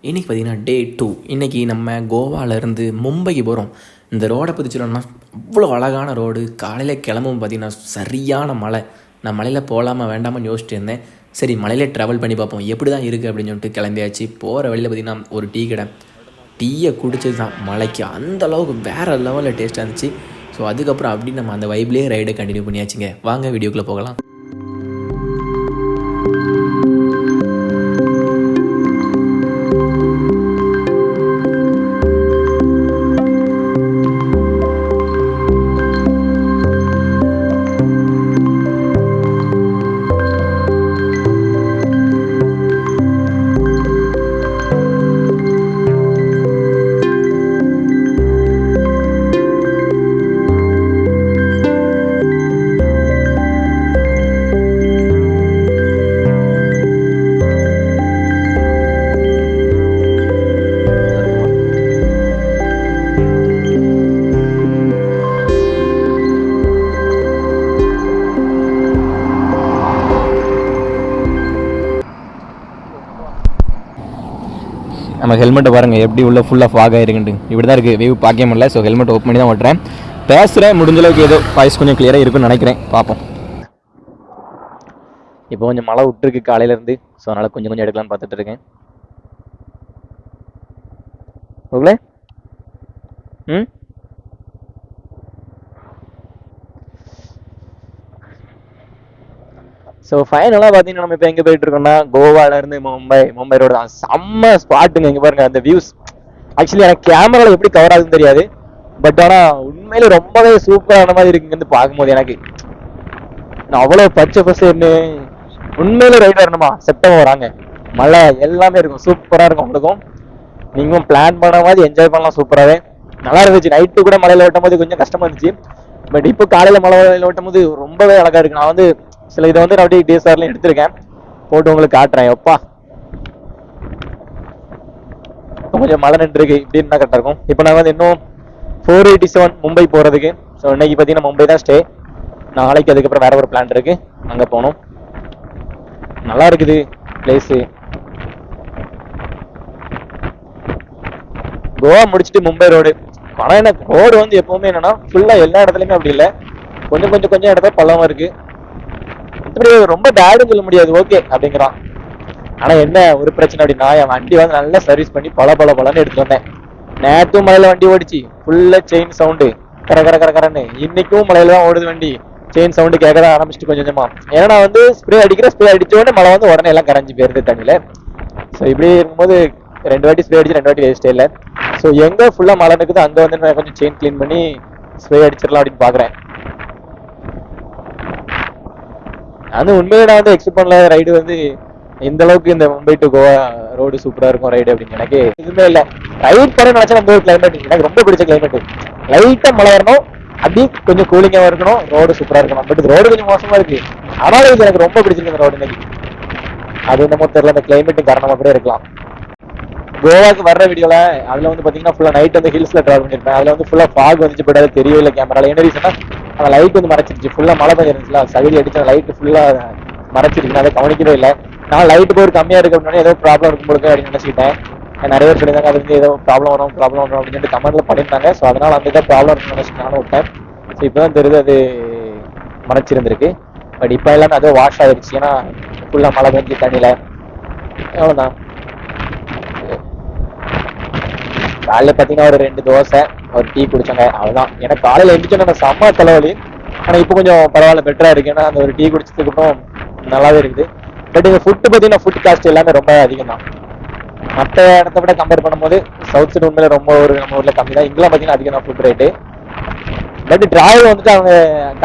இன்றைக்கி பார்த்திங்கன்னா டே 2. இன்றைக்கி நம்ம கோவாவிலேருந்து மும்பைக்கு போகிறோம். இந்த ரோடை பற்றி சொல்லணும்னா அவ்வளோ அழகான ரோடு. காலையில் கிளம்பும் பார்த்திங்கன்னா சரியான மழை. நான் மலையில் போகலாமா வேண்டாமான்னு யோசிச்சுட்டு இருந்தேன். சரி மலையிலே ட்ராவல் பண்ணி பார்ப்போம் எப்படி தான் இருக்குது அப்படின்னு சொல்லிட்டு கிளம்பியாச்சு. போகிற வழியில் பார்த்திங்கன்னா ஒரு டீ கடை. டீயை குடிச்சது தான் மலைக்கு அந்தளவுக்கு வேறு லெவலில் டேஸ்ட்டாக இருந்துச்சு. ஸோ அதுக்கப்புறம் அப்படி நம்ம அந்த வைப்லேயே ரைடை கண்டினியூ பண்ணியாச்சுங்க. வாங்க வீடியோக்குள்ளே போகலாம். நம்ம ஹெல்மெட்டை பாருங்கள் எப்படி உள்ள ஃபுல்லாக ஃபாக் ஆகிருக்குன்ட்டு. இப்படி தான் இருக்குது, வியூ பார்க்க முடியல. ஸோ ஹெல்மெட் ஓப்பன் பண்ணி தான் ஓட்டுறேன். பேசுகிறேன், முடிஞ்சளவுக்கு ஏதோ வாய்ஸ் கொஞ்சம் கிளியராக இருக்குன்னு நினைக்கிறேன். பார்ப்போம். இப்போ கொஞ்சம் மழை விட்டுருக்கு காலையிலேருந்து. ஸோ அதனால் கொஞ்சம் கொஞ்சம் எடுக்கலான்னு பார்த்துட்டு இருக்கேன். ஓகே. ஸோ ஃபைனலாக பார்த்தீங்கன்னா நம்ம இப்போ எங்கே போயிட்டு இருக்கோம்னா கோவாலேருந்து மும்பை ரோடு தான். செம்ம ஸ்பாட்டுங்க. இங்கே பாருங்க அந்த வியூஸ். ஆக்சுவலி எனக்கு கேமராவில் எப்படி கவர் ஆகுதுன்னு தெரியாது. பட் ஆனால் உண்மையிலே ரொம்பவே சூப்பரான மாதிரி இருக்குங்க வந்து பார்க்கும்போது. எனக்கு நான் அவ்வளோ பச்சை பசேர்னு உண்மையிலே ரைட் வரணுமா செப்டம்பர் வராங்க. மழை எல்லாமே இருக்கும், சூப்பராக இருக்கும். உங்களுக்கும் நீங்களும் பிளான் பண்ண மாதிரி என்ஜாய் பண்ணலாம். சூப்பராகவே நல்லா இருந்துச்சு. நைட்டு கூட மழையில் ஓட்டும் போது கொஞ்சம் கஷ்டமா இருந்துச்சு. பட் இப்போ காலையில் மழையில் ஓட்டும் போது ரொம்பவே அழகாக இருக்கு. நான் வந்து சில இதை வந்து நான் அப்படியே டிஎஸ்ஆர்லையும் எடுத்திருக்கேன், போட்டு உங்களுக்கு காட்டுறேன். எப்பா கொஞ்சம் மழை நின்றுருக்கு, இப்படின்னு கரெக்டாக இருக்கும். இப்போ நான் வந்து இன்னும் 487 மும்பை போகிறதுக்கு. ஸோ இன்னைக்கு பார்த்தீங்கன்னா மும்பை தான் ஸ்டே. நாளைக்கு அதுக்கப்புறம் வேற ஒரு பிளான் இருக்கு, அங்கே போகணும். நல்லா இருக்குது பிளேஸு. கோவா முடிச்சுட்டு மும்பை ரோடு. ஆனால் எனக்கு ரோடு வந்து எப்பவுமே என்னன்னா ஃபுல்லாக எல்லா இடத்துலையுமே அப்படி இல்லை, கொஞ்சம் கொஞ்சம் கொஞ்சம் இடத்துல பள்ளமா இருக்கு. இப்படி ரொம்ப பேடுன்னு சொல்ல முடியாது, ஓகே அப்படிங்கிறான். ஆனா என்ன ஒரு பிரச்சனை அப்படின்னா, என் வண்டி வந்து நல்லா சர்வீஸ் பண்ணி பலன்னு எடுத்துட்டு வந்தேன். நேற்றும் மலையில வண்டி ஓடிச்சு, ஃபுல்லா செயின் சவுண்டு, கரன்னு. இன்னைக்கும் மலையில தான் ஓடுது வண்டி. செயின் சவுண்டு கேட்கதான் ஆரம்பிச்சுட்டு கொஞ்சம் கொஞ்சமா. ஏன்னா நான் வந்து ஸ்ப்ரே அடிச்ச உடனே மழை வந்து உடனே எல்லாம் கரைஞ்சி போயிருது தண்ணியில. ஸோ இப்படி இருக்கும்போது 2 வாட்டி ஸ்ப்ரே அடிச்சு 2 வாட்டி வேஸ்டே இல்லை. ஸோ எங்க ஃபுல்லா மழை இருக்குது அங்க வந்து நான் கொஞ்சம் செயின் கிளீன் பண்ணி ஸ்ப்ரே அடிச்சிடலாம் அப்படின்னு பாக்குறேன். அது உண்மையிலே நான் வந்து எக்ஸ்பெக்ட் பண்ணல ரைடு வந்து இந்த அளவுக்கு இந்த மும்பை டு கோவா ரோடு சூப்பரா இருக்கும் ரைடு அப்படின்னு. எனக்கு எதுவுமே இல்லை, ரைட் பண்ண நினைச்சா அந்த ஒரு கிளைமேட் எனக்கு ரொம்ப பிடிச்ச கிளைமேட். லைட்டா மழை வரணும், அப்படி கொஞ்சம் கூலிங்கா இருக்கணும், ரோடு சூப்பரா இருக்கணும். பட் ரோடு கொஞ்சம் மோசமா இருக்கு, ஆனாலும் இது எனக்கு ரொம்ப பிடிச்சிருக்கு இந்த ரோடு இன்னைக்கு. அது என்னமோ தெரியல, அந்த கிளைமேட்டு காரணமா கூட இருக்கலாம். கோவாக்கு வர்ற வீடியோல அதுல வந்து பாத்தீங்கன்னா ஃபுல்லா நைட் வந்து ஹில்ஸ்ல டிராவல் பண்ணிருப்பேன். அதுல வந்து ஃபுல்லா ஃபாக் வந்துச்சு, பட் அது தெரியல கேமரால. என்ன ரீசன்னா அந்த லைட் வந்து மறைச்சிருச்சு, ஃபுல்லா மழை பெய்ய இருந்துச்சுல, சகுதி அடிச்சு அந்த லைட் ஃபுல்லா மறைச்சிருக்கு. அதை கவனிக்கவே இல்லை. நான் லைட் போர் கம்மியா இருக்கு அப்படின்னா ஏதோ ப்ராப்ளம் இருக்கும் போது அப்படின்னு நினைச்சிட்டேன். நிறைய பேர் சொல்லியிருந்தாங்க அது வந்து ஏதோ ப்ராப்ளம் வரும் அப்படின்னு சொல்லிட்டு கமெண்ட்ல பண்ணியிருந்தாங்க. ஸோ அதனால அந்த இதை ப்ராப்ளம் இருக்குன்னு நினைச்சு நானும் விட்டேன். ஸோ இப்போதான் தெரியுது அது மறைச்சிருந்திருக்கு. பட் இப்போ எல்லாமே அதோ வாஷ் ஆகிடுச்சு, ஏன்னா ஃபுல்லா மழை பெஞ்சு தண்ணியில. எவ்வளோதான். காலையில் பார்த்தீங்கன்னா ஒரு 2 தோசை ஒரு டீ குடிச்சாங்க, அவ்வளோதான். ஏன்னா காலையில் எழுந்திரிச்சோன்னா செம்ம தலைவலி. ஆனால் இப்போ கொஞ்சம் பரவாயில்ல, பெட்டரா இருக்கு. ஏன்னா அந்த ஒரு டீ குடிச்சதுக்கு அப்புறம் நல்லாவே இருக்குது. பட் இந்த ஃபுட்டு பார்த்தீங்கன்னா ஃபுட் காஸ்ட் எல்லாமே ரொம்ப அதிகம் தான். மற்ற இடத்த விட கம்பேர் பண்ணும்போது சவுத் சைடு உண்மையில ரொம்ப ஒரு நம்ம ஊர்ல கம்மி தான். இங்கெல்லாம் பார்த்தீங்கன்னா அதிகம் தான் ஃபுட் ரேட்டு. பட் டிராவல் வந்துட்டு அவங்க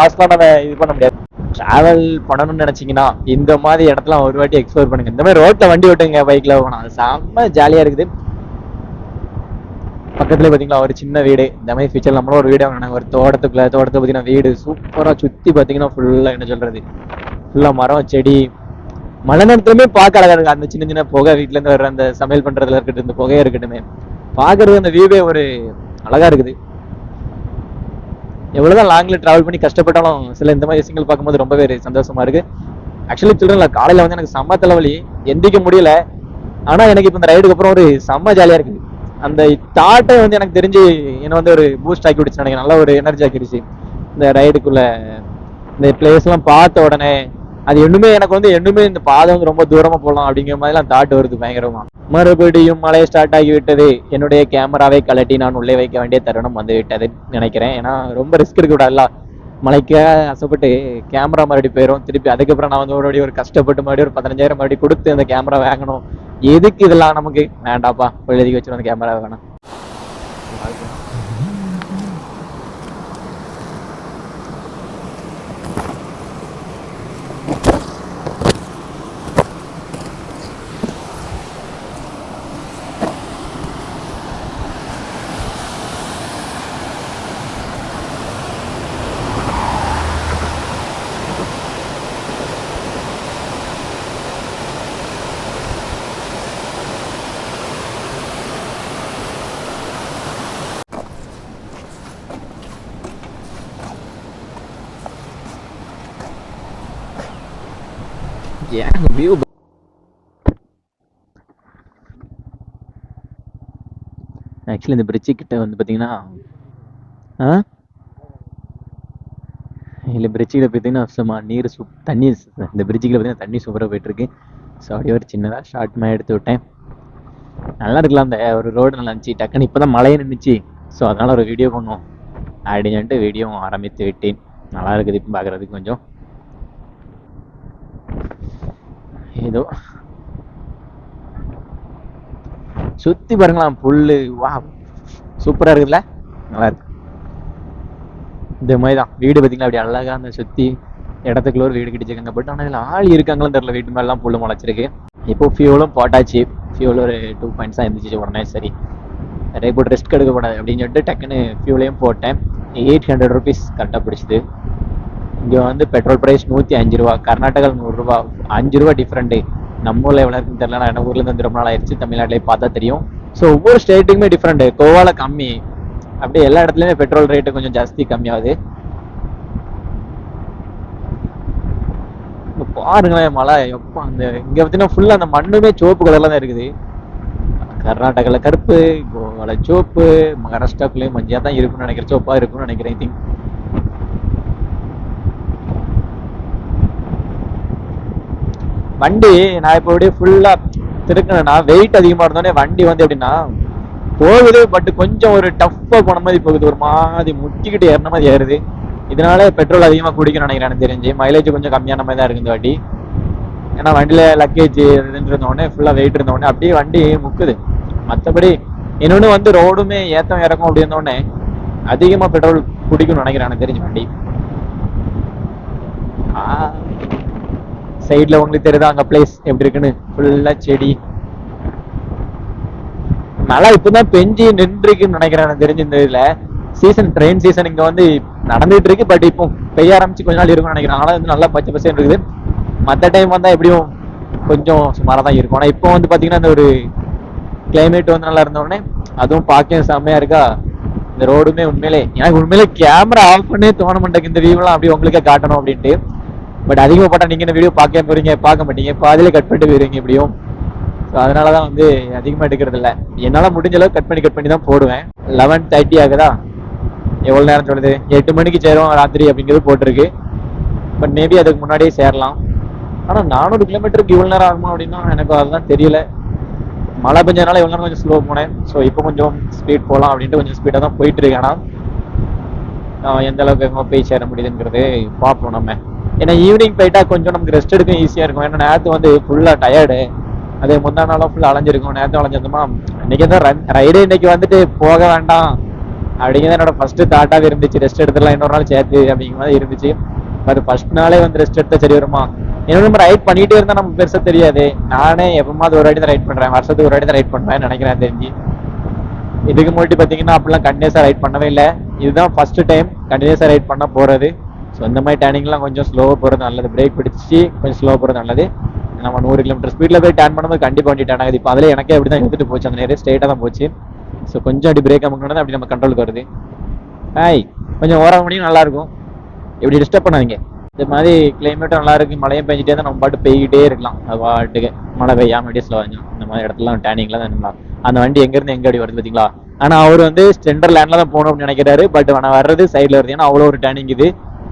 காசுலாம் நம்ம இது பண்ண முடியாது. டிராவல் பண்ணணும்னு நினைச்சீங்கன்னா இந்த மாதிரி இடத்துல ஒரு வாட்டி எக்ஸ்ப்ளோர் பண்ணுங்க. இந்த மாதிரி ரோட்ல வண்டி ஓட்டுங்க, பைக்ல போகணும், அது செம்ம ஜாலியா இருக்குது. பக்கத்துல பாத்தீங்கன்னா ஒரு சின்ன வீடு. இந்த மாதிரி ஃபியூச்சர் நம்மளும் ஒரு வீடு வாங்கினாங்க, ஒரு தோட்டத்தை பாத்தீங்கன்னா வீடு சூப்பரா சுத்தி பாத்தீங்கன்னா ஃபுல்லா என்ன சொல்றது, ஃபுல்லா மரம் செடி. மழை நேரத்துலயுமே பார்க்க அழகா இருக்கு. அந்த சின்ன சின்ன புகை வீட்டுல இருந்து வர்ற அந்த சமையல் பண்றதுல இருக்கட்டும், இந்த புகையா இருக்கட்டுமே, பாக்குறது அந்த வியூவே ஒரு அழகா இருக்குது. எவ்வளவுதான் லாங்ல டிராவல் பண்ணி கஷ்டப்பட்டாலும் சில இந்த மாதிரி விஷயங்கள் பார்க்கும்போது ரொம்பவே சந்தோஷமா இருக்கு. ஆக்சுவலி சொல்றேன்ல, காலையில வந்து எனக்கு செம்ம தலைவலி, எந்திக்க முடியல. ஆனா எனக்கு இப்போ இந்த ரைடுக்கு அப்புறம் ஒரு செம்ம ஜாலியா இருக்கு. அந்த தாட்டை வந்து எனக்கு தெரிஞ்சு என்ன வந்து ஒரு பூஸ்ட் ஆக்கி விடுச்சு நினைக்கிறேன். நல்ல ஒரு எனர்ஜி ஆக்கிடுச்சு இந்த ரைடுக்குள்ள. இந்த பிளேஸ் எல்லாம் பார்த்த உடனே அது இன்னுமே எனக்கு வந்து இன்னுமே இந்த பாதை வந்து ரொம்ப தூரமா போகலாம் அப்படிங்கிற மாதிரி எல்லாம் தாட் வருது பயங்கரமா. மறுபடியும் மழை ஸ்டார்ட் ஆகிவிட்டது. என்னுடைய கேமராவை கலட்டி நான் உள்ளே வைக்க வேண்டிய தருணம் வந்து விட்டது நினைக்கிறேன். ஏன்னா ரொம்ப ரிஸ்க் எடுக்க விடாதுல்ல. மலைக்கு ஆசைப்பட்டு கேமரா மறுபடியும் போயிடும். திருப்பி அதுக்கப்புறம் நான் வந்து மறுபடியும் ஒரு கஷ்டப்பட்டு மறுபடியும் ஒரு 15,000 மறுபடியும் கொடுத்து அந்த கேமரா வாங்கணும். எதுக்கு இதெல்லாம் நமக்கு வேண்டாப்பா, எழுதி வச்சிருந்த அந்த கேமரா வேணாம். வியூ ஆக்சுவலி இந்த பிரிட்ஜு கிட்ட வந்து பார்த்தீங்கன்னா இல்லை பிரிட்ஜில் பார்த்தீங்கன்னா சும்மா நீர் தண்ணி இந்த பிரிட்ஜுக்கில் பார்த்தீங்கன்னா தண்ணி சூப்பராக போயிட்டுருக்கு. ஸோ அப்படியே ஒரு சின்னதாக ஷார்ட் மாதிரி எடுத்து விட்டேன். நல்லா இருக்கலாம். அந்த ஒரு ரோடு நல்லா இருந்துச்சு. டக்குன்னு இப்போ தான் மழையே நின்றுச்சு. ஸோ அதனால் ஒரு வீடியோ பண்ணுவோம் அப்படின்னு சொல்லிட்டு வீடியோ ஆரம்பித்து விட்டேன். நல்லா இருக்குது இப்போ பார்க்குறதுக்கு. கொஞ்சம் ஏதோ சுற்றி பாருங்களாம் புல்லு. வா சூப்பராக இருக்குல்ல, நல்லா இருக்கு. இந்த மாதிரி தான் வீடு பார்த்தீங்களா, அப்படி அழகா அந்த சுற்றி இடத்துக்குள்ள ஒரு வீடு கிட்டிச்சிருக்காங்க. பட் ஆனால் இதில் ஆள் இருக்காங்களும் தெரியல. வீட்டு மேலாம் புல்லு முளைச்சிருக்கு. இப்போ ஃபியூலும் போட்டாச்சு. ஃபியூல் ஒரு 2 பாயிண்ட்ஸ் தான் இருந்துச்சு உடனே. சரி நிறைய போட்டு ரெஸ்ட் எடுக்கக்கூடாது அப்படின்னு சொல்லிட்டு டக்குன்னு ஃபியூலையும் போட்டேன். 800 ருபீஸ் கரெக்டாக பிடிச்சிது. இங்கே வந்து பெட்ரோல் ப்ரைஸ் 105 ரூபா, கர்நாடகாவில் 100 ரூபா, 5 ரூபா டிஃப்ரெண்ட்டு. நம்ம ஊரில் எவ்வளோ இருக்குன்னு தெரியல. நான் ஊர்லேருந்து வந்து ரொம்ப நாள் ஆயிடுச்சு. தமிழ்நாட்டிலே பார்த்தா தெரியும். ஸோ ஒவ்வொரு ஸ்டேட்டுக்குமே டிஃப்ரெண்ட்டு. கோவாவில் கம்மி, அப்படியே எல்லா இடத்துலையுமே பெட்ரோல் ரேட்டு கொஞ்சம் ஜாஸ்தி கம்மியாகுது. பாருங்களேன் மழை எப்போ அந்த இங்கே பார்த்தீங்கன்னா ஃபுல்லாக அந்த மண்ணுமே சிவப்பு கலரில் தான் இருக்குது. கர்நாடகாவில் கருப்பு, கோவாவில் சிவப்பு, மகாராஷ்டிராக்குள்ளேயும் மஞ்சள் தான் இருக்குன்னு நினைக்கிறேன். சிவப்பாக இருக்குன்னு நினைக்கிறேன். திங்க் வண்டி நான் இப்போ அப்படியே ஃபுல்லாக திருக்கணும்னா வெயிட் அதிகமாக இருந்தோடனே வண்டி வந்து எப்படின்னா போகுது. பட் கொஞ்சம் ஒரு டஃப்பாக போன மாதிரி போகுது. ஒரு மாதிரி முட்டிக்கிட்டு ஏறின மாதிரி ஏறுது. இதனால பெட்ரோல் அதிகமாக குடிக்கணும்னு நினைக்கிறேன். எனக்கு தெரிஞ்சு மைலேஜ் கொஞ்சம் கம்மியான மாதிரி தான் இருக்குது இந்த வாட்டி. ஏன்னா வண்டியில் லக்கேஜ் இதுன்னு இருந்தோடனே ஃபுல்லாக வெயிட் இருந்தோடனே அப்படியே வண்டி முக்குது. மற்றபடி இன்னொன்று வந்து ரோடுமே ஏற்றம் இறக்கும் அப்படி இருந்தோடனே அதிகமாக பெட்ரோல் குடிக்கணும்னு நினைக்கிறேன் எனக்கு தெரிஞ்ச வண்டி. சைடில் உங்களுக்கு தெரியுதா அங்கே பிளேஸ் எப்படி இருக்குன்னு, ஃபுல்லாக செடி. மழை இப்போதான் பெஞ்சு நின்றுக்குன்னு நினைக்கிறேன் எனக்கு தெரிஞ்சு. இந்த இதில் சீசன் ட்ரெயின் சீசன் இங்கே வந்து நடந்துட்டு இருக்கு. பட் இப்போ பெய்ய ஆரம்பிச்சு கொஞ்ச நாள் இருக்கும்னு நினைக்கிறேன். ஆனால் வந்து நல்லா பச்சை பசேன்னு இருக்குது. மற்ற டைம் வந்தால் எப்படியும் கொஞ்சம் சுமாராக தான் இருக்கும். ஆனால் இப்போ வந்து பார்த்தீங்கன்னா இந்த ஒரு கிளைமேட் வந்து நல்லா இருந்தோடனே அதுவும் பார்க்க செம்மையா இருக்கா. இந்த ரோடுமே உண்மையிலே எனக்கு உண்மையிலே கேமரா ஆஃப் பண்ணே தோண மாட்டேங்குது இந்த வியூலாம் அப்படி உங்களுக்கே காட்டணும் அப்படின்ட்டு. பட் அதிகமாக போட்டால் நீங்கள் இந்த வீடியோ பார்க்க மாட்டீங்க, பாதியிலே கட் பண்ணிட்டு போயிருவீங்க எப்படியும். ஸோ அதனால தான் வந்து அதிகமாக எடுக்கிறது இல்லை. என்னால் முடிஞ்ச அளவு கட் பண்ணி தான் போடுவேன். 11:30 ஆகுதா, எவ்வளோ நேரம் சொல்லுது, 8 மணிக்கு சேரும் ராத்திரி அப்படிங்கிறது போட்டிருக்கு. பட் மேபி அதுக்கு முன்னாடியே சேரலாம். ஆனால் 400 கிலோமீட்டருக்கு இவ்வளோ நேரம் ஆகுமா அப்படின்னா எனக்கு அதெல்லாம் தெரியல. மழை பெஞ்சதுனால இவ்வளோ நேரம் கொஞ்சம் ஸ்லோ போனேன். ஸோ இப்போ கொஞ்சம் ஸ்பீட் போகலாம் அப்படின்ட்டு கொஞ்சம் ஸ்பீடாக தான் போயிட்டு இருக்கேன். ஆனால் எந்த அளவுக்கு எங்கே போய் சேர முடியுதுங்கிறது பார்ப்போம் நம்ம. ஏன்னா ஈவினிங் போயிட்டா கொஞ்சம் நமக்கு ரெஸ்ட் எடுக்க ஈஸியாக இருக்கும். ஏன்னா நேற்று வந்து ஃபுல்லாக டயர்டு. அதே முந்தா நாளும் ஃபுல்லாக அலைஞ்சிருக்கும். நேற்று அலைஞ்சிருந்தோமா, இன்னைக்கு தான் ரைடு இன்னைக்கு வந்துட்டு போக வேண்டாம் அப்படிங்கிறது என்னோட ஃபர்ஸ்ட் தாட்டாக இருந்துச்சு. ரெஸ்ட் எடுத்துலாம் இன்னொரு நாள் சேர்த்து அப்படிங்கிற மாதிரி இருந்துச்சு. அது ஃபர்ஸ்ட் நாளே வந்து ரெஸ்ட் எடுத்தா சரி வருமா. இன்னொன்று நம்ம ரைட் பண்ணிட்டே இருந்தால் நமக்கு பெருசாக தெரியாது. நானே எப்பமாவது ஒரு வாட்டி தான் ரைட் பண்ணுறேன், வருஷத்துக்கு ஒரு வாட்டி தான் ரைட் பண்ணுவேன் நினைக்கிறேன் தெரிஞ்சு. இதுக்கு முன்னாடி பார்த்தீங்கன்னா அப்படிலாம் கண்டினியூஸாக ரைட் பண்ணவே இல்லை. இதுதான் ஃபர்ஸ்ட் டைம் கண்டினியூஸாக ரைட் பண்ண போகிறது. ஸோ இந்த மாதிரி டேர்னிங்லாம் கொஞ்சம் ஸ்லோவாக போகிறது நல்லது. பிரேக் பிடிச்சி கொஞ்சம் ஸ்லோவாக போகிறது நல்லது. நம்ம 100 கிலோமீட்டர் ஸ்பீடில் போய் டேர்ன் பண்ணும்போது கண்டிப்பாக வண்டி டேர்ன் ஆகுது. இப்போ அதில் எனக்கே அப்படி தான் எடுத்துகிட்டு போச்சு. அந்த நேரம் ஸ்ட்ரெயிட்டாக தான் போச்சு. ஸோ கொஞ்சம் அப்படி பிரேக் அமுக்கணும் அப்படி நம்ம கண்ட்ரோலுக்கு வருது. கொஞ்சம் ஓரம் முடியும் நல்லாயிருக்கும். இப்படி டிஸ்டர்ப் பண்ணாதீங்க. இந்த மாதிரி கிளைமேட்டும் நல்லா இருக்கு, மழையும் பெஞ்சிட்டே இருந்தால் நம்ம பாட்டு பெய்கிட்டே இருக்கலாம். அது பாட்டுக்கு மழை பெய்யாம அப்படியே ஸ்லோ ஆகும். இந்த மாதிரி இடத்துலாம் டேனிங்லாம் தான் அந்த வண்டி எங்கேருந்து எங்கே அப்படி வருது பார்த்தீங்களா. ஆனால் அவர் வந்து சென்டர் லேண்டில் தான் போகணும் அப்படின்னு நினைக்கிறாரு. பட் ஆனால் வர்றது சைடில் வருது. ஏன்னா அவ்வளோ ஒரு டேனிங் இது.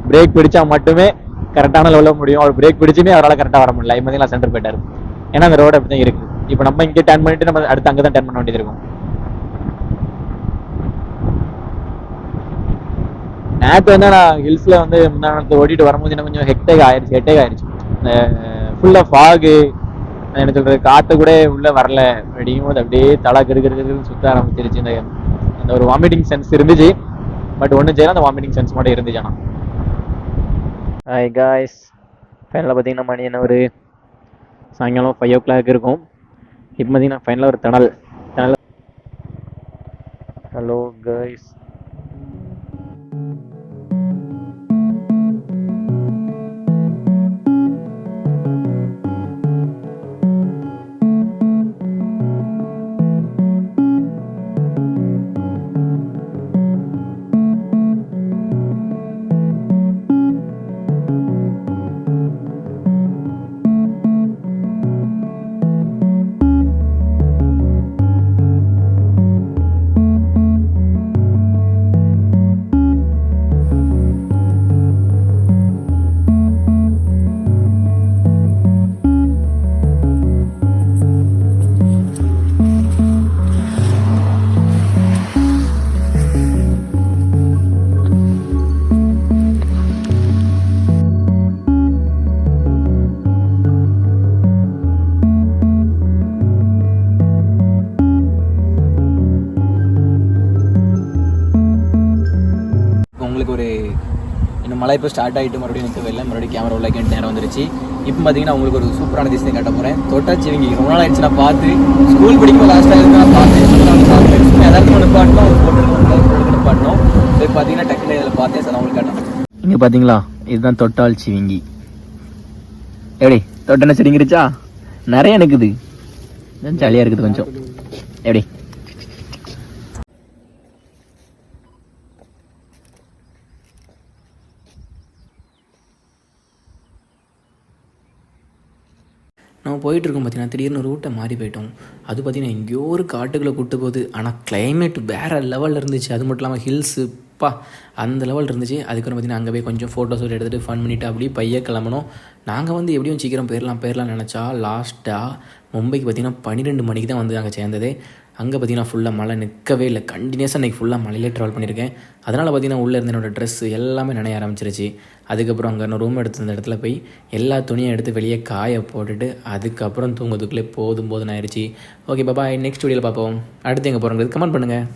பிரேக் பிடிச்சா மட்டுமே கரெக்டான லெவலில் முடியும். அவர் பிரேக் பிடிச்சுமே அவரால் கரெக்டாக வர முடியல. பார்த்தீங்களா சென்டர் போயிட்டாரு. ஏன்னா அந்த ரோடு அப்படி தான் இருக்குது. இப்போ நம்ம இங்கே டர்ன் பண்ணிட்டு நம்ம அடுத்து அங்கே தான் டர்ன் பண்ண வேண்டியது இருக்கும். நேற்று வந்து நான் ஹில்ஸில் வந்து முன்னாடி ஓடிட்டு வரும்போது என்ன கொஞ்சம் ஹெக்டேக் ஆயிடுச்சு. இந்த ஃபுல்லாக ஃபாகு, என்ன சொல்கிறது, காற்று கூட உள்ளே வரல அப்படிங்கும் போது அப்படியே தலை கிருக்குன்னு சுற்ற ஆரம்பிச்சிருச்சு. அந்த ஒரு வாமிட்டிங் சென்ஸ் இருந்துச்சு. பட் ஒன்றும் செய்யலாம், அந்த வாமிட்டிங் சென்ஸ் மட்டும் இருந்துச்சு. ஆனால் ஹாய் காய்ஸ், ஃபைனலாக பார்த்தீங்கன்னா மணி என்ன ஒரு சாயங்காலம் 5 o'clock இருக்கும். இப்போ பார்த்தீங்கன்னா ஃபைனலாக ஒரு டனல். ஹலோ காய்ஸ், உங்களுக்கு ஒரு இன்னும் மழை இப்போ ஸ்டார்ட் ஆகிட்டு மறுபடியும் நிற்கவே இல்லை. மறுபடியும் கேமரா உள்ள நேரம் வந்துருச்சு. இப்போ பார்த்தீங்கன்னா உங்களுக்கு ஒரு சூப்பரான திசை காட்ட போகிறேன். தொட்டாச்சிவிங்கி ரொம்ப நாள் ஆயிடுச்சு நான் பார்த்து. ஸ்கூல் படிக்கும் லாஸ்ட்டாக இருந்து நான் பார்த்தேன். எதார்த்தமாக நிப்பாட்டணும், ஒரு ஃபோட்டோ நிப்பாட்டணும். ஸோ இப்போ பார்த்தீங்கன்னா டக்குனு இதில் பார்த்தேன். சார் உங்களுக்கு காட்டணும். இங்கே பார்த்தீங்களா, இதுதான் தொட்டால் சிவிங்கி. எப்படி தொட்டனை சரிங்கிருச்சா? நிறைய நிற்குது, ஜாலியாக இருக்குது கொஞ்சம். எப்படி நம்ம போயிட்டுருக்கோம் பார்த்தீங்கன்னா திடீர்னு ரூட்டை மாறி போயிட்டோம். அது பார்த்திங்கன்னா எங்கேயோ ஒரு காட்டுக்குள்ளே கூட்டு போகுது. ஆனால் கிளைமேட் வேறு லெவலில் இருந்துச்சு. அது மட்டும் இல்லாமல் ஹில்ஸுப்பா அந்த லெவல் இருந்துச்சு. அதுக்கப்புறம் பார்த்திங்கன்னா அங்கே போய் கொஞ்சம் ஃபோட்டோஸ் எடுத்துகிட்டு ஃபன் பண்ணிவிட்டு அப்படியே பைய கிளம்பணும். நாங்கள் வந்து எப்படியும் சீக்கிரம் போயிடலாம் நினச்சா லாஸ்ட்டாக மும்பைக்கு பார்த்திங்கன்னா 12 மணிக்கு தான் வந்து அங்கே சேர்ந்ததே. அங்கே பார்த்திங்கன்னா ஃபுல்லாக மழை நிற்கவே இல்லை. கண்டினியூஸாக இன்றைக்கி ஃபுல்லாக மழையிலே ட்ராவல் பண்ணியிருக்கேன். அதனால் பார்த்திங்கன்னா உள்ளே இருந்த என்னோடய ட்ரெஸ்ஸு எல்லாமே நனைய ஆரம்பிச்சிருச்சு. அதுக்கப்புறம் அங்கே ரூம் எடுத்து அந்த இடத்துல போய் எல்லா துணியும் எடுத்து வெளியே காய போட்டுட்டு அதுக்கப்புறம் தூங்குறதுக்குள்ளே போதும் ஆயிடுச்சு. ஓகே பாய், நெக்ஸ்ட் வீடியோவில் பார்ப்போம். அடுத்து எங்கே போகிறோங்கிறது கமெண்ட் பண்ணுங்கள்.